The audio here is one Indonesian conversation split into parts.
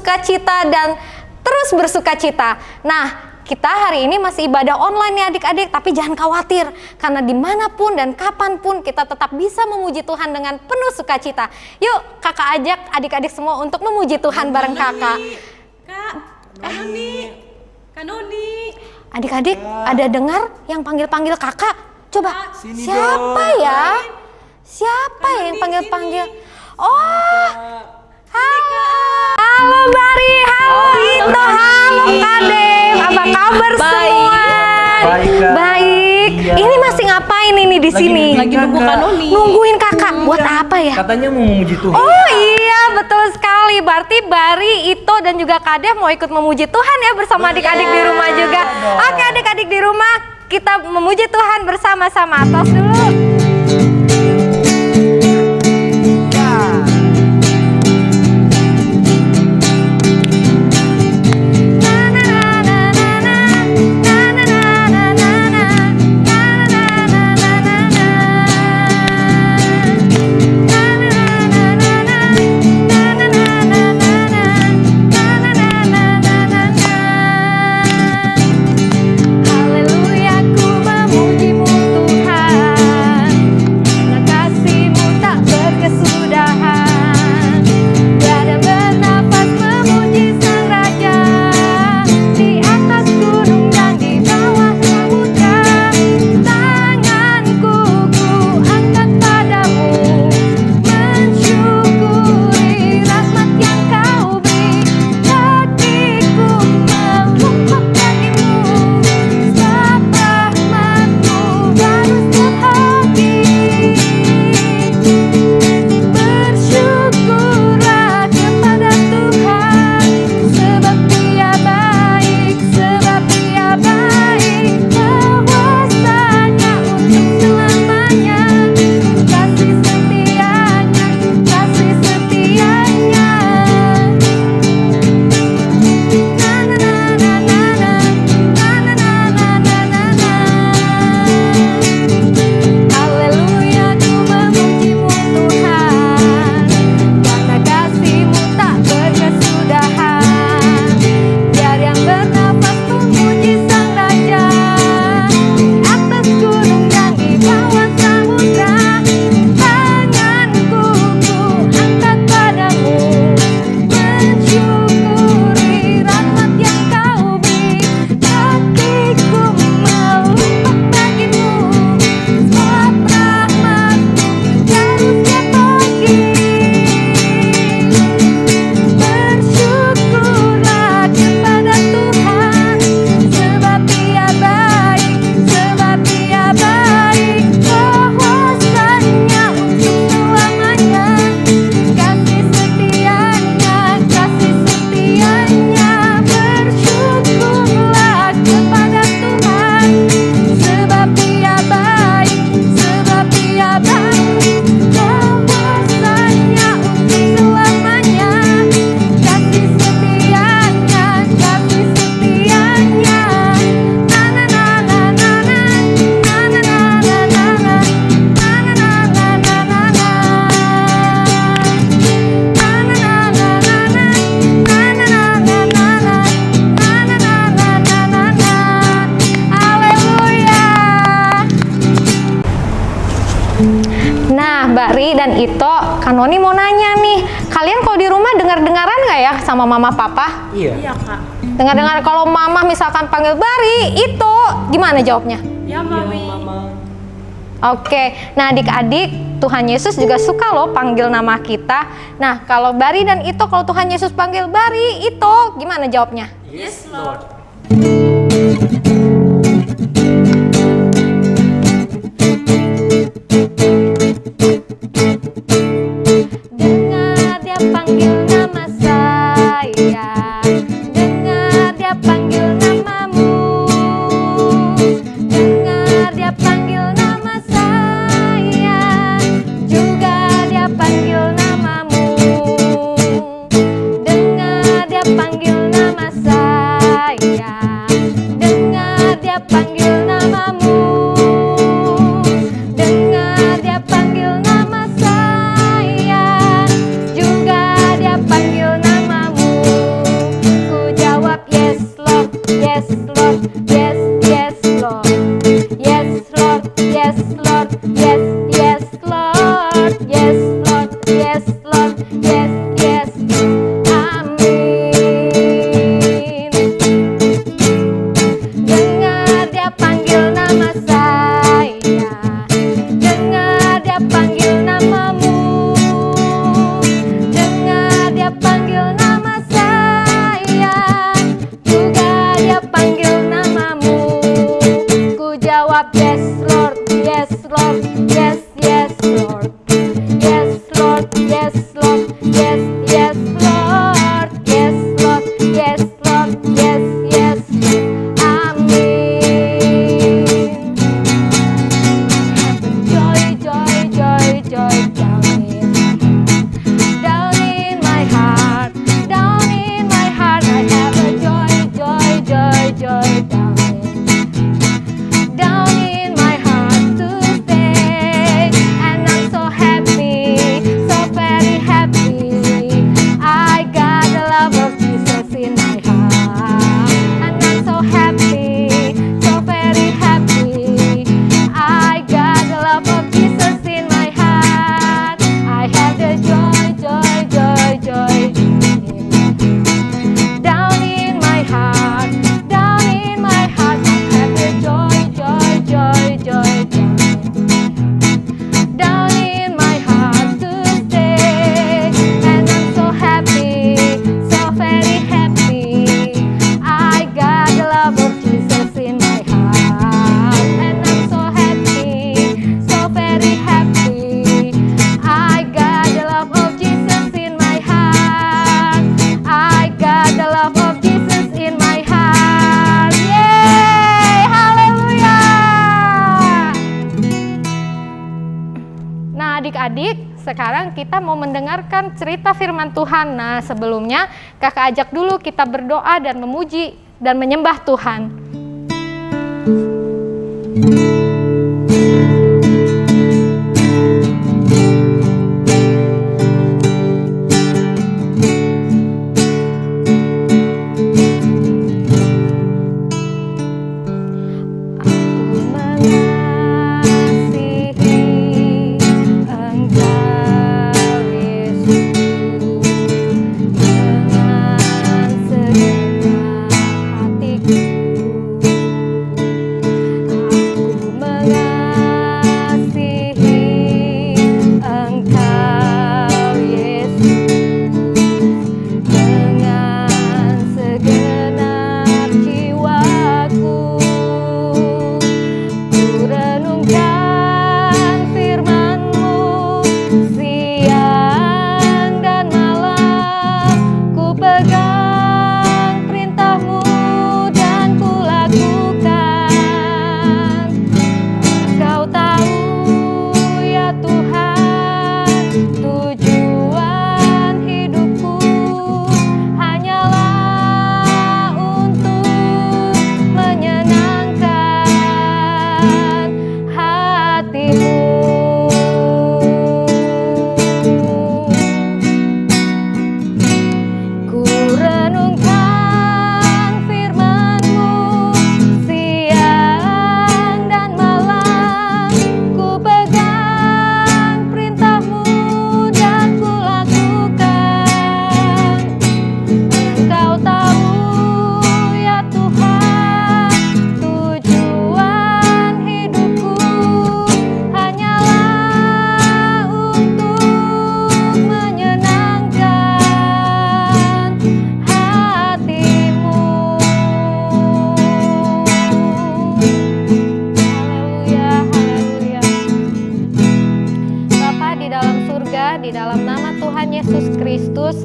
bersukacita dan terus bersukacita. Nah, kita hari ini masih ibadah online nih adik-adik, tapi jangan khawatir, karena dimanapun dan kapanpun kita tetap bisa memuji Tuhan dengan penuh sukacita. Yuk kakak ajak adik-adik semua untuk memuji Tuhan bareng kakak. Kak Noni. Adik-adik ada dengar yang panggil-panggil kakak? Coba, siapa ya? Siapa yang panggil-panggil? Oh, halo Bari, halo Ito, halo Kadem. Apa kabar semua? Baik. Ini masih ngapain ini di sini? Lagi nunggu Kak Noni. Nungguin kakak. Buat apa ya? Katanya mau memuji Tuhan. Oh iya, betul sekali. Berarti Bari, Ito dan juga Kadem mau ikut memuji Tuhan ya bersama adik-adik di rumah juga. Oke, adik-adik di rumah, kita memuji Tuhan bersama-sama. Tos dulu. Haleluya, ku memujimu Tuhan. Bari dan Ito, Kak Noni mau nanya nih, kalian kalau di rumah dengar-dengaran nggak ya sama mama papa? Iya Kak. Dengar-dengar kalau mama misalkan panggil Bari, Ito, gimana jawabnya? Ya Mami. Oke, nah adik-adik, Tuhan Yesus juga suka loh panggil nama kita. Nah, kalau Bari dan Ito, kalau Tuhan Yesus panggil Bari, Ito, gimana jawabnya? Yes Lord. Dengar dia panggil nama saya, dengar dia panggil namamu, dengar dia panggil nama saya, juga dia panggil namamu, dengar dia panggil nama saya, dengar dia panggil namamu, dengar dia panggil nama saya, juga dia panggil namamu. yes Lord, yes, yes Lord, yes Lord, yes Lord, yes, yes Lord, yes Lord, yes Lord, yes, yes, amin. Dengar dia panggil nama saya, dengar dia panggil namamu, dengar dia panggil nama saya, juga dia panggil namamu. Ku jawab yes Lord, yes Lord, yes, yes Lord, yes Lord, yes Lord, yes, yes Lord, yes Lord, yes Lord, yes, yes, amin. Joy, joy, joy, joy, down in my heart, down in my heart, I have a joy, joy, joy, joy, down in my heart to stay, and I'm so happy, so very happy. I got the love of Jesus in my heart, and I'm so happy, so very happy. I got the love of Jesus in my heart. I have the joy, joy, joy, joy down in my heart, down in my heart. I have the joy, joy, joy, joy down in my heart to stay, and I'm so happy, so very happy. I got the love of Jesus in my heart, and I'm so happy, so very happy. I got the love of Jesus in my heart. I got the love of Jesus in my heart. Yeay, haleluya. Nah, adik-adik, sekarang kita mau mendengarkan cerita firman Tuhan. Nah, sebelumnya kakak ajak dulu kita berdoa dan memuji dan menyembah Tuhan. Aku mengasihi Engkau Yesus dengan segenap hatiku. Aku mengasihi Engkau Yesus dengan segenap jiwaku. Ku renungkan firman-Mu siang dan malam. Ku pegang perintah-Mu dan ku lakukan. Engkau tahu ya Tuhan, tujuan hidupku hanyalah untuk menyenangkan hati-Mu. Ku renungkan firman-Mu siang dan malam. Ku pegang perintah-Mu dan ku lakukan. Engkau tahu ya Tuhan, tujuan hidupku hanyalah untuk menyenangkan hati-Mu. Haleluya, haleluya. Bapa di dalam surga, di dalam nama Tuhan Yesus Kristus,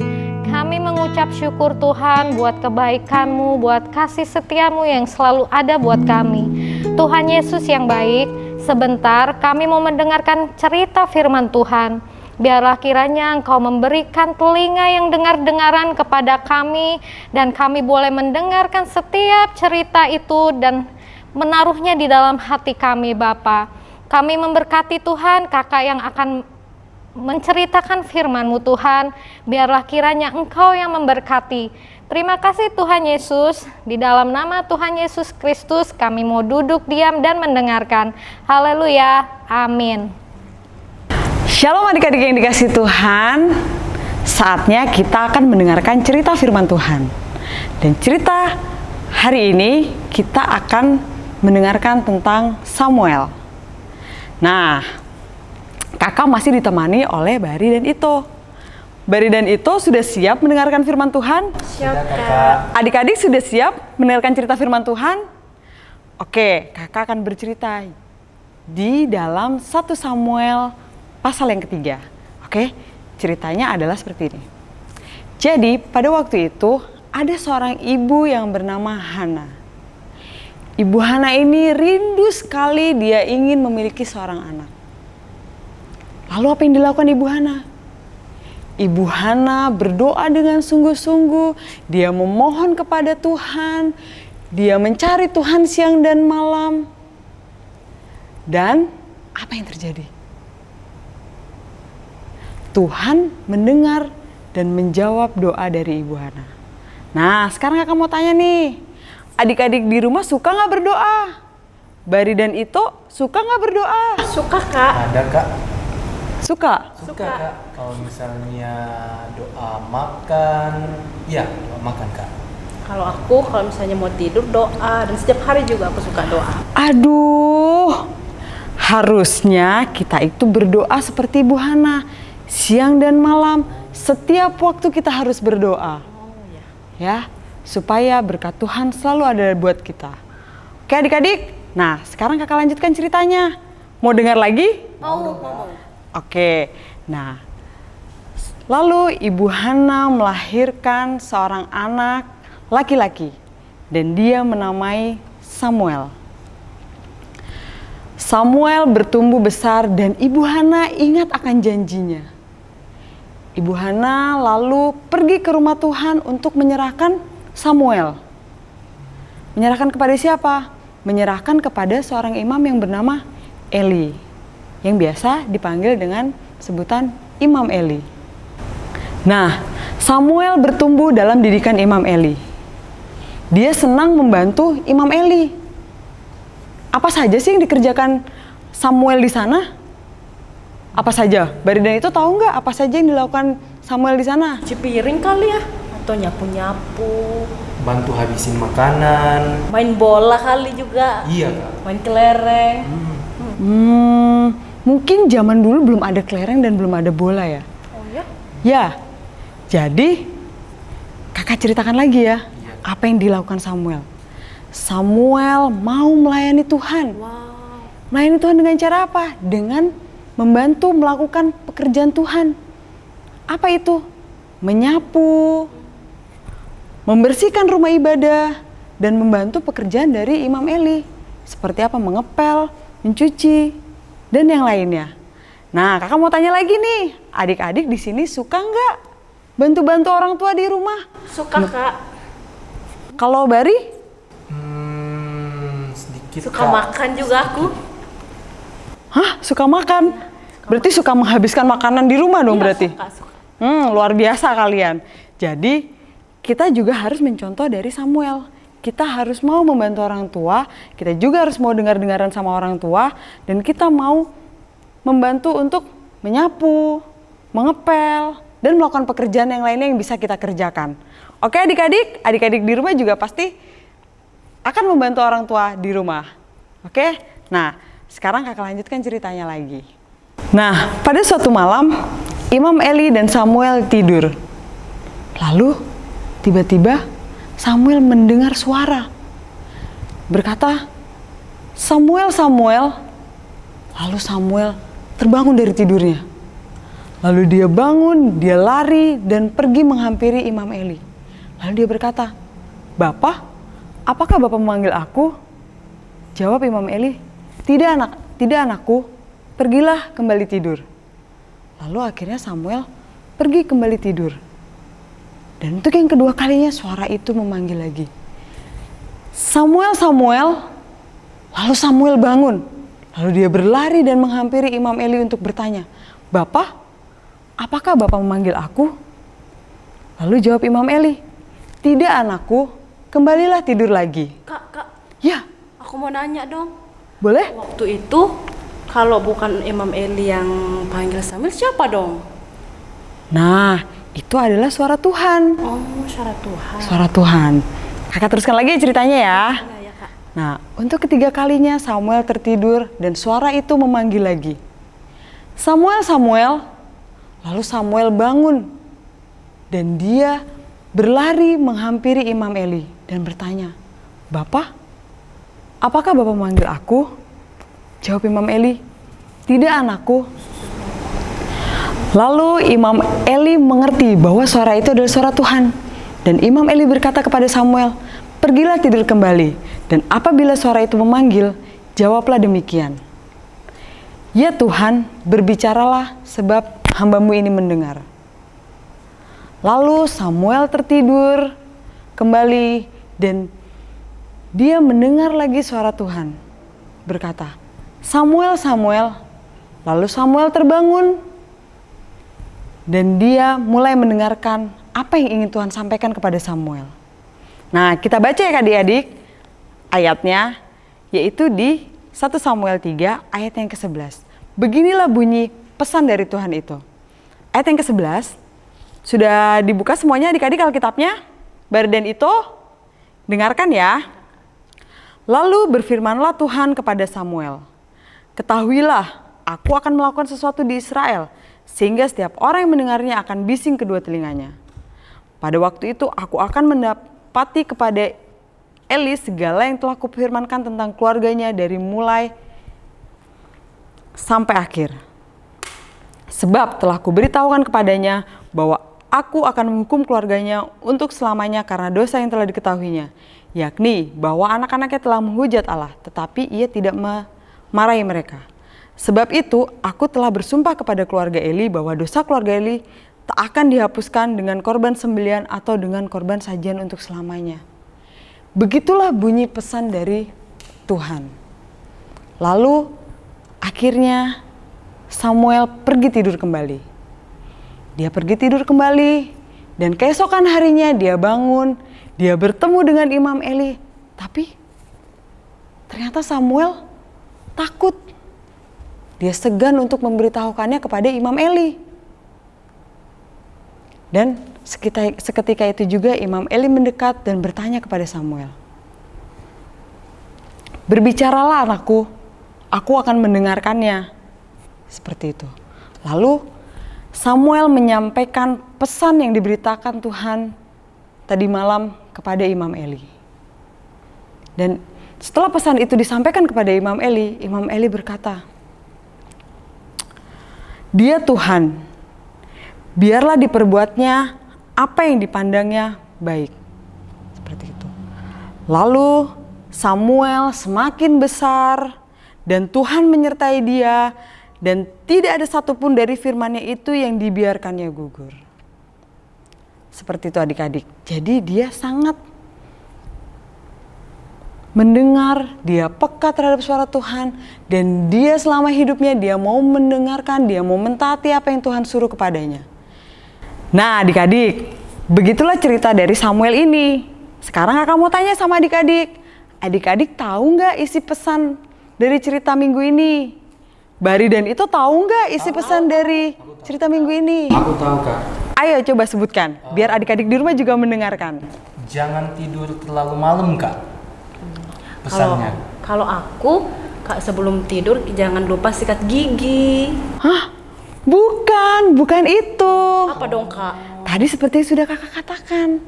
kami mengucap syukur Tuhan buat kebaikan-Mu, buat kasih setia-Mu yang selalu ada buat kami. Tuhan Yesus yang baik, sebentar kami mau mendengarkan cerita firman Tuhan. Biarlah kiranya Engkau memberikan telinga yang dengar-dengaran kepada kami, dan kami boleh mendengarkan setiap cerita itu dan menaruhnya di dalam hati kami Bapa. Kami memberkati Tuhan kakak yang akan menceritakan firman-Mu Tuhan. Biarlah kiranya Engkau yang memberkati. Terima kasih Tuhan Yesus, di dalam nama Tuhan Yesus Kristus kami mau duduk diam dan mendengarkan. Haleluya, amin. Shalom adik-adik yang dikasih Tuhan. Saatnya kita akan mendengarkan cerita firman Tuhan. Dan cerita hari ini kita akan mendengarkan tentang Samuel. Nah, kakak masih ditemani oleh Bari dan Ito. Bari dan Ito sudah siap mendengarkan firman Tuhan? Siap, Kak. Adik-adik sudah siap mendengarkan cerita firman Tuhan? Oke, kakak akan bercerita di dalam 1 Samuel pasal yang ketiga. Oke, ceritanya adalah seperti ini. Jadi pada waktu itu ada seorang ibu yang bernama Hana. Ibu Hana ini rindu sekali dia ingin memiliki seorang anak. Lalu apa yang dilakukan Ibu Hana? Ibu Hana berdoa dengan sungguh-sungguh, dia memohon kepada Tuhan, dia mencari Tuhan siang dan malam. Dan apa yang terjadi? Tuhan mendengar dan menjawab doa dari Ibu Hana. Nah, sekarang kakak mau tanya nih, adik-adik di rumah suka nggak berdoa? Bari dan Ito suka nggak berdoa? Suka, Kak. Ada Kak. Suka? Suka Kak. Kalau misalnya doa makan, ya doa makan Kak. Kalau misalnya mau tidur doa, dan setiap hari juga aku suka doa. Aduh, harusnya kita itu berdoa seperti Ibu Hana. Siang dan malam, setiap waktu kita harus berdoa. Ya, supaya berkat Tuhan selalu ada buat kita. Oke adik-adik, nah sekarang kakak lanjutkan ceritanya. Mau dengar lagi? Mau. Oke, nah lalu Ibu Hana melahirkan seorang anak laki-laki dan dia menamai Samuel. Samuel bertumbuh besar dan Ibu Hana ingat akan janjinya. Ibu Hana lalu pergi ke rumah Tuhan untuk menyerahkan Samuel. Menyerahkan kepada siapa? Menyerahkan kepada seorang imam yang bernama Eli, yang biasa dipanggil dengan sebutan Imam Eli. Nah, Samuel bertumbuh dalam didikan Imam Eli. Dia senang membantu Imam Eli. Apa saja sih yang dikerjakan Samuel di sana? Apa saja? Bari dan itu tahu nggak apa saja yang dilakukan Samuel di sana? Cuci piring kali ya? Atau nyapu-nyapu? Bantu habisin makanan. Main bola kali juga? Iya Kak. Main kelereng? Mungkin zaman dulu belum ada kelereng dan belum ada bola ya. Oh ya? Ya, jadi kakak ceritakan lagi ya, apa yang dilakukan Samuel. Samuel mau melayani Tuhan. Wow. Melayani Tuhan dengan cara apa? Dengan membantu melakukan pekerjaan Tuhan. Apa itu? Menyapu, membersihkan rumah ibadah, dan membantu pekerjaan dari Imam Eli. Seperti apa? Mengepel, mencuci, dan yang lainnya. Nah, kakak mau tanya lagi nih, adik-adik di sini suka nggak bantu-bantu orang tua di rumah? Suka, Kak. Kalau Bari? Sedikit Suka Kak. makan juga aku. Hah? Suka makan? Berarti suka menghabiskan makanan di rumah dong Iya, berarti? Suka. Luar biasa kalian. Jadi kita juga harus mencontoh dari Samuel. Kita harus mau membantu orang tua, kita juga harus mau dengar-dengaran sama orang tua, dan kita mau membantu untuk menyapu, mengepel, dan melakukan pekerjaan yang lainnya yang bisa kita kerjakan. Oke adik-adik, adik-adik di rumah juga pasti akan membantu orang tua di rumah. Oke? Nah, sekarang kakak lanjutkan ceritanya lagi. Nah, pada suatu malam, Imam Eli dan Samuel tidur. Lalu, tiba-tiba Samuel mendengar suara. Berkata, Samuel, Samuel. Lalu Samuel terbangun dari tidurnya. Lalu dia bangun, dia lari dan pergi menghampiri Imam Eli. Lalu dia berkata, Bapak, apakah Bapak memanggil aku? Jawab Imam Eli, tidak anakku, pergilah kembali tidur. Lalu akhirnya Samuel pergi kembali tidur. Dan untuk yang kedua kalinya suara itu memanggil lagi. Samuel, Samuel. Lalu Samuel bangun. Lalu dia berlari dan menghampiri Imam Eli untuk bertanya, Bapak, apakah Bapak memanggil aku? Lalu jawab Imam Eli, "Tidak anakku, kembalilah tidur lagi." Kak, Ya, aku mau nanya dong. boleh? Waktu itu kalau bukan Imam Eli yang panggil Samuel, siapa dong? Nah, itu adalah suara Tuhan. Oh, syarat Tuhan. Suara Tuhan. Kakak teruskan lagi ceritanya ya. Ya, Kak. Nah, untuk ketiga kalinya Samuel tertidur dan suara itu memanggil lagi. "Samuel, Samuel." Lalu Samuel bangun dan dia berlari menghampiri Imam Eli dan bertanya, "Bapak, apakah Bapak memanggil aku?" Jawab Imam Eli, "Tidak anakku." Lalu Imam Eli mengerti bahwa suara itu adalah suara Tuhan. Dan Imam Eli berkata kepada Samuel, "Pergilah tidur kembali, dan apabila suara itu memanggil, jawablah demikian. Ya Tuhan, berbicaralah sebab hamba-Mu ini mendengar." Lalu Samuel tertidur kembali dan dia mendengar lagi suara Tuhan. Berkata, "Samuel, Samuel." Lalu Samuel terbangun dan dia mulai mendengarkan apa yang ingin Tuhan sampaikan kepada Samuel. Nah, kita baca ya adik-adik ayatnya, yaitu di 1 Samuel 3 ayat yang ke-11. Beginilah bunyi pesan dari Tuhan itu. Ayat yang ke-11, sudah dibuka semuanya adik-adik Alkitabnya? Dan itu, dengarkan ya. Lalu berfirmanlah Tuhan kepada Samuel, "Ketahuilah, aku akan melakukan sesuatu di Israel, sehingga setiap orang yang mendengarnya akan bising kedua telinganya. Pada waktu itu aku akan mendapati kepada Eli segala yang telah kupfirmankan tentang keluarganya dari mulai sampai akhir. Sebab telah kuberitahukan kepadanya bahwa aku akan menghukum keluarganya untuk selamanya karena dosa yang telah diketahuinya, yakni bahwa anak-anaknya telah menghujat Allah, tetapi ia tidak memarahi mereka. Sebab itu aku telah bersumpah kepada keluarga Eli bahwa dosa keluarga Eli tak akan dihapuskan dengan korban sembelihan atau dengan korban sajian untuk selamanya." Begitulah bunyi pesan dari Tuhan. Lalu akhirnya Samuel pergi tidur kembali. Dia pergi tidur kembali dan keesokan harinya dia bangun, dia bertemu dengan Imam Eli. Tapi ternyata Samuel takut. Dia segan untuk memberitahukannya kepada Imam Eli. Dan seketika itu juga Imam Eli mendekat dan bertanya kepada Samuel, "Berbicaralah anakku, aku akan mendengarkannya." Seperti itu. Lalu Samuel menyampaikan pesan yang diberitakan Tuhan tadi malam kepada Imam Eli. Dan setelah pesan itu disampaikan kepada Imam Eli berkata, "Dia Tuhan, biarlah diperbuatnya apa yang dipandangnya baik." Seperti itu. Lalu Samuel semakin besar dan Tuhan menyertai dia. Dan tidak ada satupun dari firman-Nya itu yang dibiarkannya gugur. Seperti itu adik-adik. Jadi dia sangat mendengar, dia peka terhadap suara Tuhan. Dan dia selama hidupnya dia mau mendengarkan, dia mau mentaati apa yang Tuhan suruh kepadanya. Nah adik-adik, begitulah cerita dari Samuel ini. Sekarang kakak mau tanya sama adik-adik. Adik-adik tahu nggak isi pesan dari cerita minggu ini? Bari dan itu tahu nggak isi pesan dari cerita minggu ini? Aku tahu Kak. Ayo coba sebutkan, biar adik-adik di rumah juga mendengarkan. Jangan tidur terlalu malam Kak. Pesannya. Kalau aku, Kak, sebelum tidur jangan lupa sikat gigi. Hah? Bukan itu. Apa dong, Kak? Tadi seperti yang sudah kakak katakan,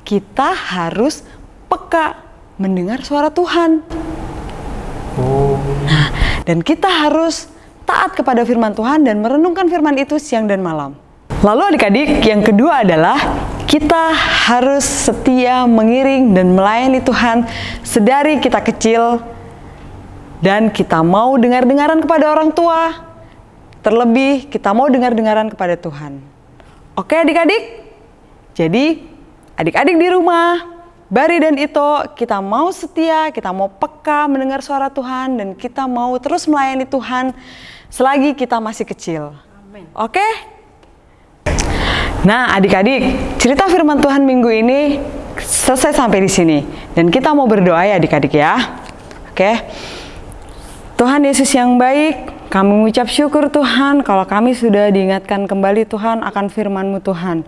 kita harus peka mendengar suara Tuhan. Oh. Nah, dan kita harus taat kepada firman Tuhan dan merenungkan firman itu siang dan malam. Lalu adik-adik, yang kedua adalah kita harus setia mengiring dan melayani Tuhan sedari kita kecil. Dan kita mau dengar-dengaran kepada orang tua. Terlebih kita mau dengar-dengaran kepada Tuhan. Oke adik-adik? Jadi adik-adik di rumah, Bari dan Ito, kita mau setia, kita mau peka mendengar suara Tuhan, dan kita mau terus melayani Tuhan selagi kita masih kecil. Amin. Oke? Nah adik-adik, cerita firman Tuhan minggu ini selesai sampai di sini. Dan kita mau berdoa ya adik-adik ya. Oke. Tuhan Yesus yang baik, kami mengucap syukur Tuhan kalau kami sudah diingatkan kembali Tuhan akan firman-Mu Tuhan.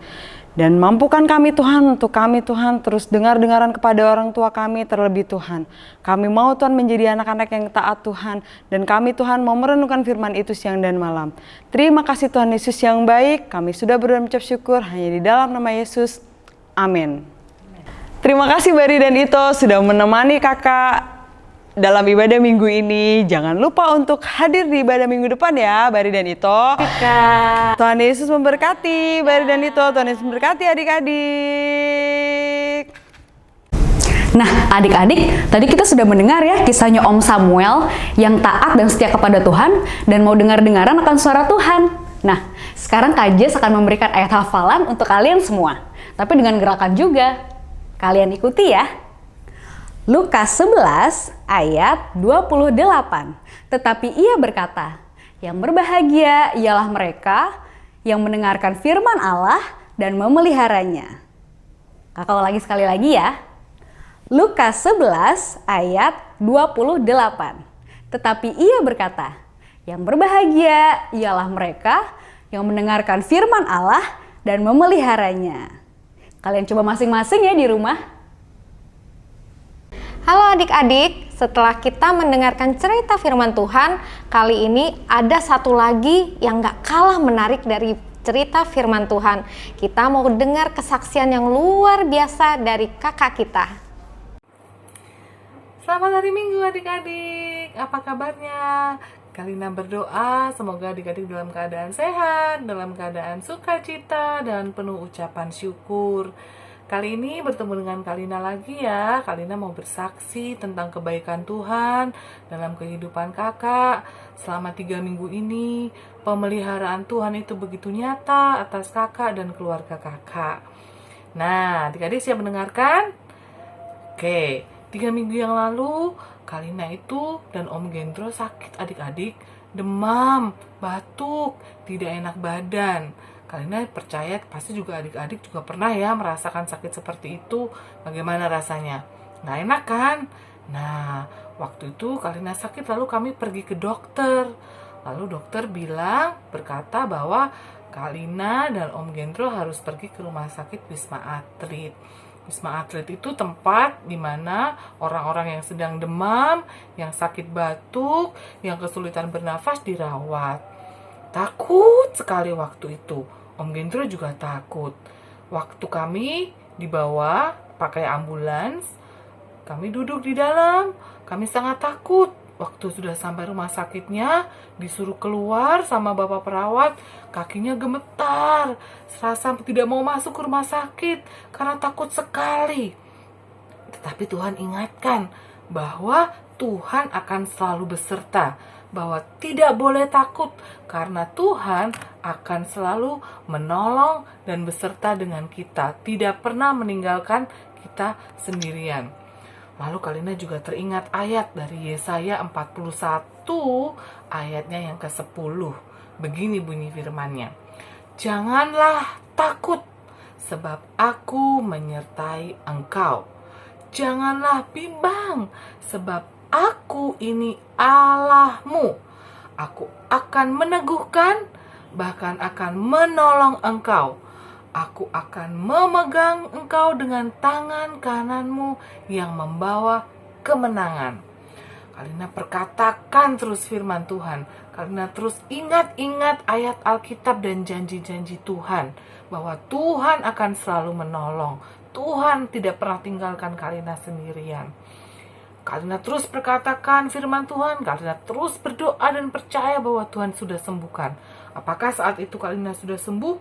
Dan mampukan kami Tuhan untuk kami Tuhan terus dengar-dengaran kepada orang tua kami terlebih Tuhan. Kami mau Tuhan menjadi anak-anak yang taat Tuhan. Dan kami Tuhan mau merenungkan firman itu siang dan malam. Terima kasih Tuhan Yesus yang baik. Kami sudah berdoa mengucap syukur hanya di dalam nama Yesus. Amin. Terima kasih Bari dan Ito sudah menemani kakak dalam ibadah minggu ini. Jangan lupa untuk hadir di ibadah minggu depan ya, Bari dan Ito. Tuhan Yesus memberkati Bari dan Ito. Tuhan Yesus memberkati adik-adik. Nah, adik-adik, tadi kita sudah mendengar ya kisahnya Om Samuel yang taat dan setia kepada Tuhan dan mau dengar-dengaran akan suara Tuhan. Nah, sekarang Kak Jess akan memberikan ayat hafalan untuk kalian semua. Tapi dengan gerakan juga. Kalian ikuti ya. Lukas 11 ayat 28. Tetapi ia berkata, yang berbahagia ialah mereka yang mendengarkan firman Allah dan memeliharanya. Kakak ulangi sekali lagi ya. Lukas 11 ayat 28. Tetapi ia berkata, yang berbahagia ialah mereka yang mendengarkan firman Allah dan memeliharanya. Kalian coba masing-masing ya di rumah. Halo adik-adik, setelah kita mendengarkan cerita firman Tuhan, kali ini ada satu lagi yang gak kalah menarik dari cerita firman Tuhan. Kita mau dengar kesaksian yang luar biasa dari kakak kita. Selamat hari Minggu adik-adik, apa kabarnya? Kalina berdoa semoga adik-adik dalam keadaan sehat, dalam keadaan sukacita, dan penuh ucapan syukur. Kali ini bertemu dengan Kalina lagi ya. Kalina mau bersaksi tentang kebaikan Tuhan dalam kehidupan kakak. Selama 3 minggu ini, pemeliharaan Tuhan itu begitu nyata atas kakak dan keluarga kakak. Nah, adik-adik siap mendengarkan? Oke, 3 minggu yang lalu, Kalina itu dan Om Gendro sakit adik-adik. Demam, batuk, tidak enak badan. Kalina percaya pasti juga adik-adik juga pernah ya merasakan sakit seperti itu. Bagaimana rasanya? Nggak enak kan? Nah, waktu itu Kalina sakit lalu kami pergi ke dokter. Lalu dokter berkata bahwa Kalina dan Om Gendro harus pergi ke rumah sakit Wisma Atlet. Wisma Atlet itu tempat di mana orang-orang yang sedang demam, yang sakit batuk, yang kesulitan bernafas dirawat. Takut sekali waktu itu. Om Gendro juga takut. Waktu kami dibawa pakai ambulans, kami duduk di dalam. Kami sangat takut. Waktu sudah sampai rumah sakitnya, disuruh keluar sama bapak perawat, kakinya gemetar. Serasa tidak mau masuk ke rumah sakit karena takut sekali. Tetapi Tuhan ingatkan bahwa Tuhan akan selalu beserta. Bahwa tidak boleh takut karena Tuhan akan selalu menolong dan beserta dengan kita, tidak pernah meninggalkan kita sendirian. Lalu Kalina juga teringat ayat dari Yesaya 41 ayatnya yang ke-10. Begini bunyi firman-Nya. Janganlah takut sebab aku menyertai engkau. Janganlah bimbang sebab Aku ini Allahmu. Aku akan meneguhkan, bahkan akan menolong engkau. Aku akan memegang engkau dengan tangan kananmu yang membawa kemenangan. Kalina perkatakan terus firman Tuhan. Kalina terus ingat-ingat ayat Alkitab dan janji-janji Tuhan. Bahwa Tuhan akan selalu menolong. Tuhan tidak pernah tinggalkan Kalina sendirian. Kalina terus perkatakan firman Tuhan, Kalina terus berdoa dan percaya bahwa Tuhan sudah sembuhkan. Apakah saat itu Kalina sudah sembuh?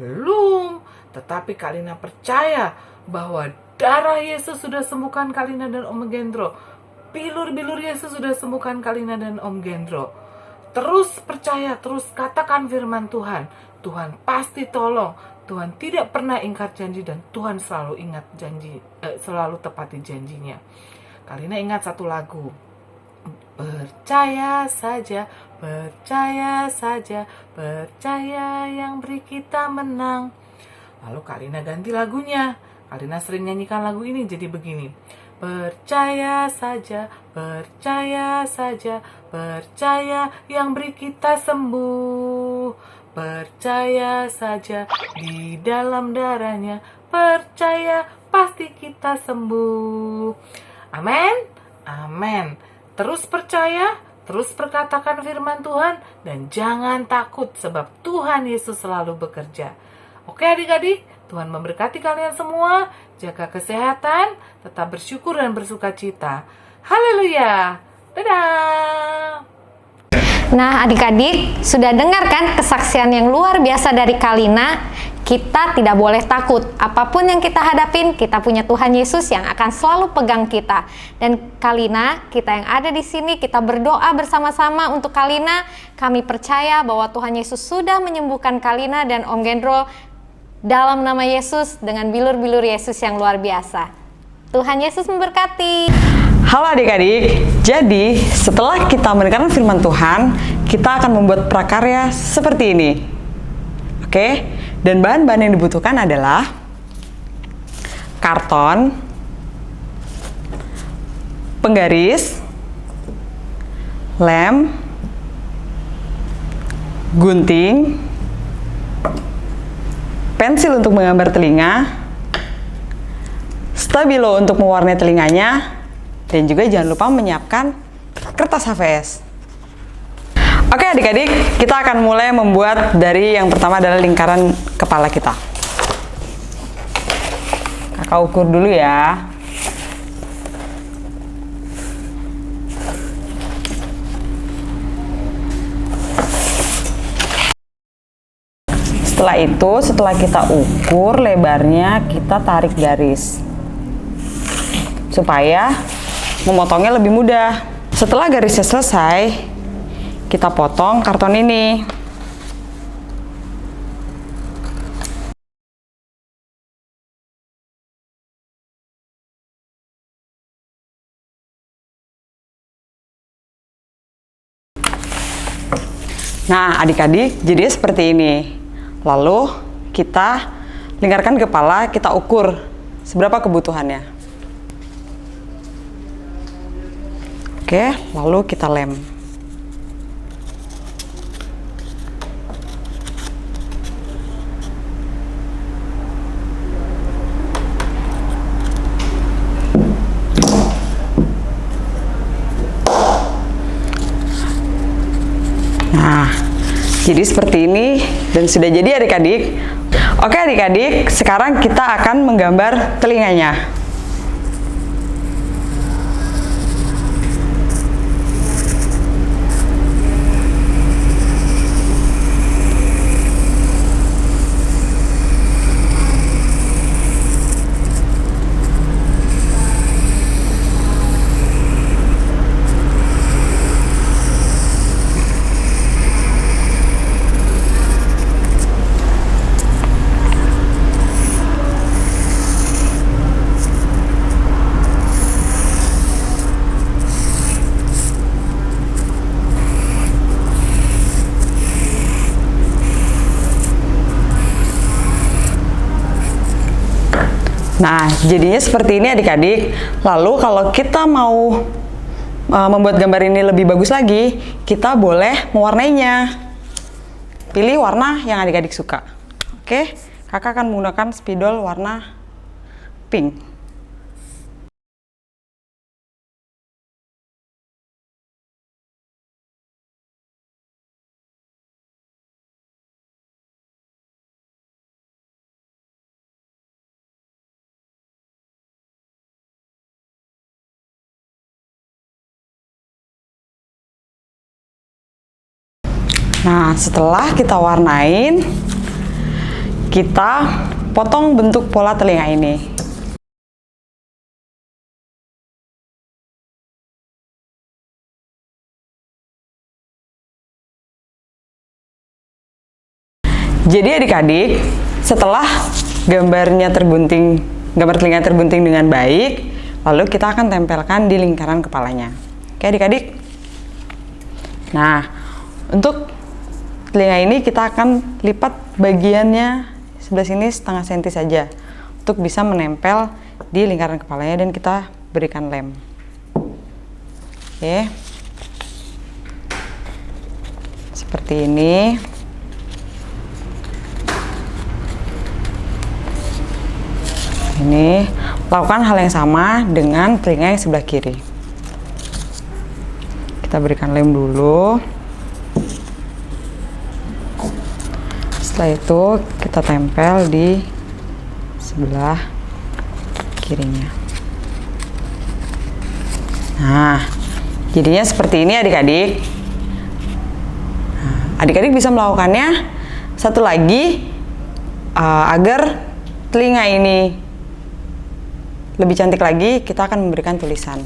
Belum. Tetapi Kalina percaya bahwa darah Yesus sudah sembuhkan Kalina dan Om Gendro. Bilur-bilur Yesus sudah sembuhkan Kalina dan Om Gendro. Terus percaya, terus katakan firman Tuhan. Tuhan pasti tolong. Tuhan tidak pernah ingkar janji dan Tuhan selalu ingat janji, selalu tepati janjinya. Kalina ingat satu lagu. Percaya saja, percaya saja, percaya yang beri kita menang. Lalu Kalina ganti lagunya. Kalina sering nyanyikan lagu ini jadi begini. Percaya saja, percaya saja, percaya yang beri kita sembuh. Percaya saja di dalam darahnya, percaya pasti kita sembuh. Amin, amin. Terus percaya, terus perkatakan firman Tuhan, dan jangan takut sebab Tuhan Yesus selalu bekerja. Oke adik-adik, Tuhan memberkati kalian semua, jaga kesehatan, tetap bersyukur dan bersuka cita. Haleluya, dadah. Nah, adik-adik, sudah dengar kan kesaksian yang luar biasa dari Kalina? Kita tidak boleh takut. Apapun yang kita hadapin, kita punya Tuhan Yesus yang akan selalu pegang kita. Dan Kalina, kita yang ada di sini, kita berdoa bersama-sama untuk Kalina. Kami percaya bahwa Tuhan Yesus sudah menyembuhkan Kalina dan Om Gendro dalam nama Yesus dengan bilur-bilur Yesus yang luar biasa. Tuhan Yesus memberkati. Halo adik-adik, jadi setelah kita mendengarkan firman Tuhan, kita akan membuat prakarya seperti ini. Oke, dan bahan-bahan yang dibutuhkan adalah karton, penggaris, lem, gunting, pensil untuk menggambar telinga, stabilo untuk mewarnai telinganya, dan juga jangan lupa menyiapkan kertas HVS. Oke adik-adik, kita akan mulai membuat dari yang pertama adalah lingkaran kepala kita. Kakak ukur dulu ya. Setelah itu, setelah kita ukur lebarnya, kita tarik garis supaya memotongnya lebih mudah. Setelah garisnya selesai, kita potong karton ini. Nah, adik-adik, jadi seperti ini. Lalu kita lingkarkan kepala, kita ukur seberapa kebutuhannya. Oke, lalu kita lem. Nah, jadi seperti ini dan sudah jadi adik-adik. Oke adik-adik, sekarang kita akan menggambar telinganya. Nah, jadinya seperti ini adik-adik. Lalu kalau kita mau membuat gambar ini lebih bagus lagi, kita boleh mewarnainya. Pilih warna yang adik-adik suka. Oke, kakak akan menggunakan spidol warna pink. Nah, setelah kita warnain, kita potong bentuk pola telinga ini. Jadi adik-adik, setelah gambar telinga tergunting dengan baik, lalu kita akan tempelkan di lingkaran kepalanya. Oke adik-adik? Nah, untuk telinga ini kita akan lipat bagiannya sebelah sini setengah senti saja. untuk bisa menempel di lingkaran kepalanya dan kita berikan lem. Oke. Seperti ini. Ini, lakukan hal yang sama dengan telinga yang sebelah kiri. Kita berikan lem dulu. Setelah itu kita tempel di sebelah kirinya. Nah, jadinya seperti ini adik-adik. Nah, adik-adik bisa melakukannya satu lagi agar telinga ini lebih cantik lagi, kita akan memberikan tulisan.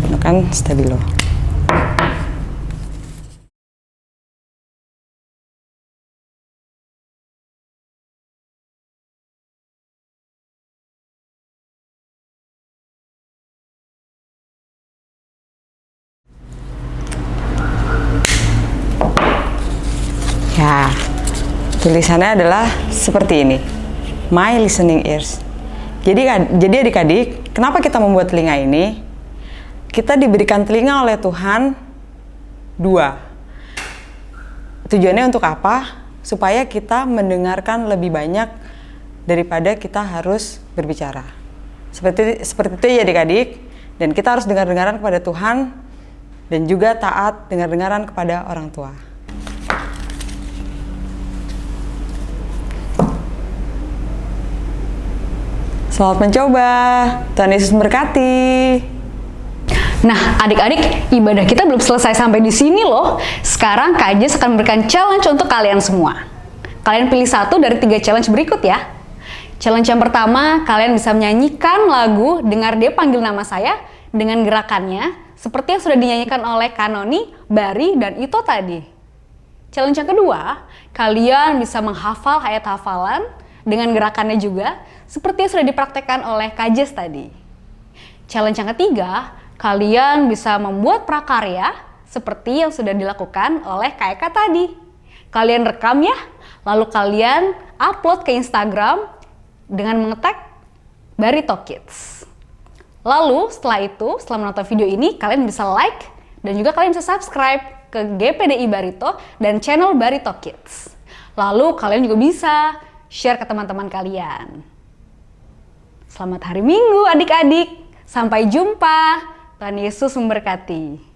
Gunakan stabilo. Ya, tulisannya adalah seperti ini, My Listening Ears. Jadi adik-adik, kenapa kita membuat telinga ini? Kita diberikan telinga oleh Tuhan 2. Tujuannya untuk apa? Supaya kita mendengarkan lebih banyak daripada kita harus berbicara. Seperti itu ya adik-adik. Dan kita harus dengar-dengaran kepada Tuhan dan juga taat dengar-dengaran kepada orang tua. Selamat mencoba. Tuhan Yesus memberkati. Nah, adik-adik, ibadah kita belum selesai sampai di sini loh. Sekarang Kak Jess akan memberikan challenge untuk kalian semua. Kalian pilih satu dari 3 challenge berikut ya. Challenge yang pertama, kalian bisa menyanyikan lagu Dengar Dia Panggil Nama Saya dengan gerakannya seperti yang sudah dinyanyikan oleh Kanoni, Bari, dan Ito tadi. Challenge yang kedua, kalian bisa menghafal ayat hafalan dengan gerakannya juga seperti yang sudah dipraktekkan oleh Kak Jess tadi. Challenge yang ketiga, kalian bisa membuat prakarya seperti yang sudah dilakukan oleh Kak Eka tadi. Kalian rekam ya, lalu kalian upload ke Instagram dengan mengetag Barito Kids. Lalu setelah menonton video ini, kalian bisa like dan juga kalian bisa subscribe ke GPDI Barito dan channel Barito Kids. Lalu kalian juga bisa share ke teman-teman kalian. Selamat hari Minggu adik-adik. Sampai jumpa. Tuhan Yesus memberkati.